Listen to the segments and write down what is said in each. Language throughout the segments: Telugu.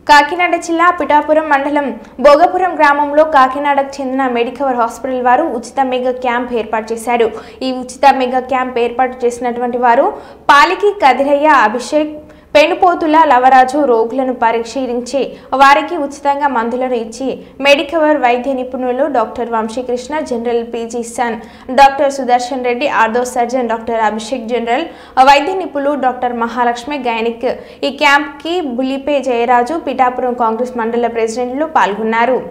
కాకినాడ జిల్లా పిఠాపురం మండలం భోగపురం గ్రామంలో కాకినాడకు చెందిన మెడికవర్ హాస్పిటల్ వారు ఉచిత మెగా క్యాంప్ ఏర్పాటు చేశారు. ఈ ఉచిత మెగా క్యాంప్ ఏర్పాటు చేసినటువంటి వారు పాలికి కదిరయ్య, అభిషేక్, పెనుపోతుల లవరాజు రోగులను పరిశీలించి వారికి ఉచితంగా మందులను ఇచ్చి మెడికవర్ వైద్య నిపుణులు doctor Vamsikrishna, general physician doctor Sudarshan Reddy, ortho surgeon doctor Abhishek, general వైద్య నిపుణులు డాక్టర్ మహాలక్ష్మి, గైనిక్ ఈ క్యాంప్కి బులిపే జయరాజు, పిఠాపురం కాంగ్రెస్ మండల ప్రెసిడెంట్లు పాల్గొన్నారు.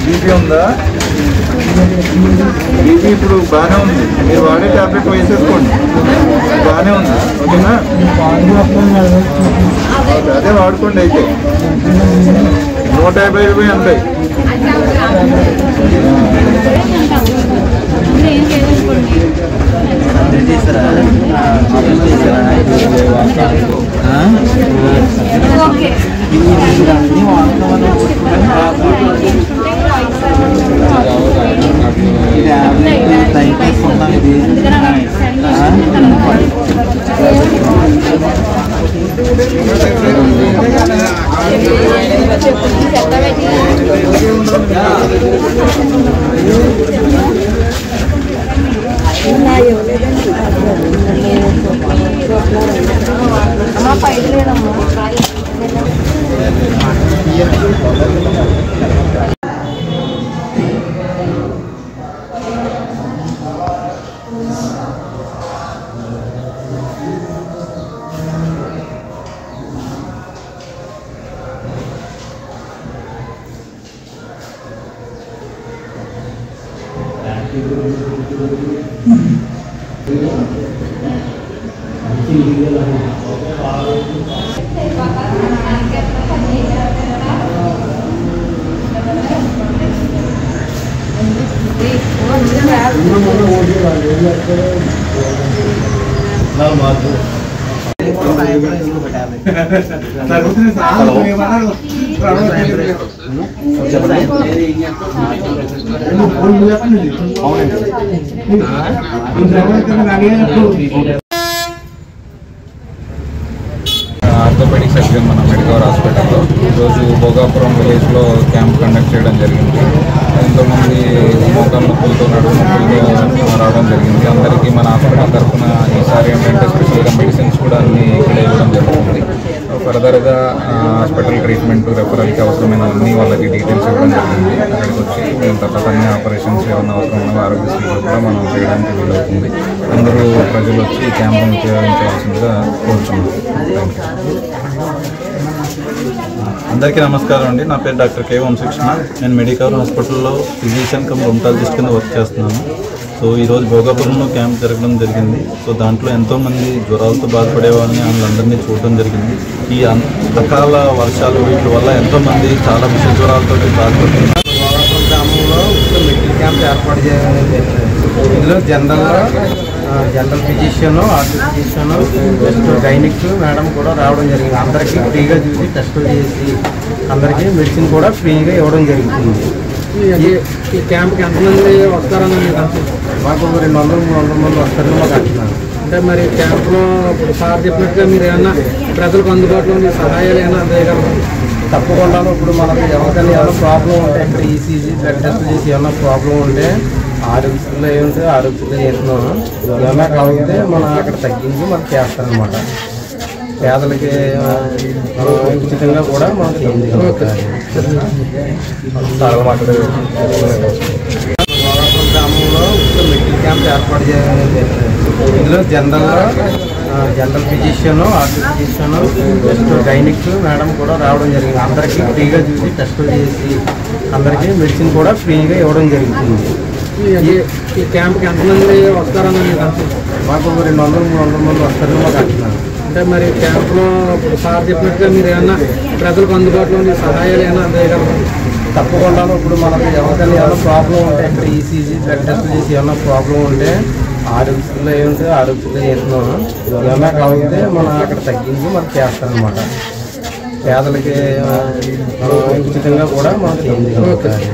బీపీ ఉందా? బీపీ ఇప్పుడు బాగానే ఉంది. మీరు వాడే టాబ్లెట్ వేసేసుకోండి, బాగానే ఉంది. ఓకేనా? అదే వాడుకోండి. అయితే 150 రూపాయలు ఉంటాయి. ఆర్థోపెడిక్ సర్జన్ మన మెడికవర్ హాస్పిటల్లో ఈరోజు భోగాపురం విలేజ్లో క్యాంప్ కండక్ట్ చేయడం జరిగింది. ఎంతోమంది మోకాళ్ళ నొప్పులతో, నడుము నొప్పులతో రావడం జరిగింది. అందరికీ మన హాస్పిటల్ తరఫున ఈసారి ఏంటంటే స్పెషల్గా మెడిసిన్స్ కూడా అన్నీ ఇక్కడ ఇవ్వడం జరుగుతుంది. ఫర్దర్గా హాస్పిటల్ ట్రీట్మెంట్, రెఫరల్కి అవసరమైన అన్ని వాళ్ళకి డీటెయిల్స్ ఇవ్వడం జరిగింది. అక్కడికి వచ్చి తర్వాత అన్ని ఆపరేషన్స్ ఏమైనా అవసరమైన ఆరోగ్యశ్రీలో కూడా మనం చేయడానికి వీలవుతుంది. అందరూ ప్రజలు వచ్చి ఈ క్యాంపును ఉపయోగించవలసిందిగా కోరుచున్నాం. అందరికీ నమస్కారం అండి. నా పేరు డాక్టర్ కే వంశీకృష్ణ. నేను మెడికవర్ హాస్పిటల్లో ఫిజిషియన్ కమ్ రొమటాలజిస్ట్ కింద వర్క్ చేస్తున్నాను. సో ఈరోజు భోగాపురంలో క్యాంప్ జరగడం జరిగింది. సో దాంట్లో ఎంతోమంది జ్వరాలతో బాధపడే వాళ్ళని వాళ్ళందరినీ చూడడం జరిగింది. ఈ రకాల వర్షాలు వీటి వల్ల ఎంతోమంది చాలా విష జ్వరాలతో బాధపడుతున్నారు. భోగాపురం గ్రామంలో మెడికల్ క్యాంప్ ఏర్పాటు చేయడం జరిగింది. ఇందులో general physician, ortho physician, next gynaec madam కూడా రావడం జరిగింది. అందరికీ ఫ్రీగా చూసి టెస్టులు చేసి అందరికీ మెడిసిన్ కూడా ఫ్రీగా ఇవ్వడం జరుగుతుంది. ఈ క్యాంప్కి ఎంతమంది వస్తారని మాకు 200-300 మంది వస్తారని మాకు అంటున్నాను. అంటే మరి క్యాంప్లో ఇప్పుడు సార్ చెప్పినట్టుగా మీరు ఏమన్నా ప్రజలకు అందుబాటులో ఉండే సహాయాలు ఏమైనా అందజేయగలరు? తప్పకుండా ఇప్పుడు మనకు ఎవరికైనా ఏమైనా ప్రాబ్లం ఉంటే ఇక్కడ ఈసీజీ బ్లడ్ టెస్ట్ చేసి ఏమైనా ప్రాబ్లం ఉంటే ఆరోగ్యశ్రీలో ఏముంటే ఆరోగ్యశ్రీలో చేస్తున్నాము. ఏమైనా కలిగితే మనం అక్కడ తగ్గించి మనకు చేస్తారనమాట. పేదలకి ఉచితంగా కూడా మనం భోగాపురం గ్రామంలో మెడికల్ క్యాంప్ ఏర్పాటు చేయడం జరిగింది. ఇందులో general physician, ortho physician, next gynaec madam కూడా రావడం జరిగింది. అందరికీ ఫ్రీగా చూసి టెస్టులు చేసి అందరికీ మెడిసిన్ కూడా ఫ్రీగా ఇవ్వడం జరుగుతుంది. ఈ క్యాంప్కి ఎంతమంది వస్తారని మాకు 200-300 మంది వస్తారని మాకు అంటున్నాను. అంటే మరి క్యాంప్లో ఇప్పుడు సార్ చెప్పినట్టుగా మీరు ఏమన్నా ప్రజలకు అందుబాటులో ఉండే సహాయాలు ఏమైనా అందజేయగలరు? తప్పకుండా ఇప్పుడు మనకు ఎవరికైనా ఏమైనా ప్రాబ్లం ఉంటే ఇక్కడ ఈసీజీ బ్లడ్ టెస్ట్ చేసి ఏమైనా ప్రాబ్లం ఉంటే ఆరోగ్యశ్రీలో ఏముంటే ఆరోగ్యశ్రీలో చేస్తున్నాము. ఏమైనా కలిగితే మనం అక్కడ తగ్గించి మనకు చేస్తారనమాట. పేదలకి ఉచితంగా కూడా మనం చేయించాలి.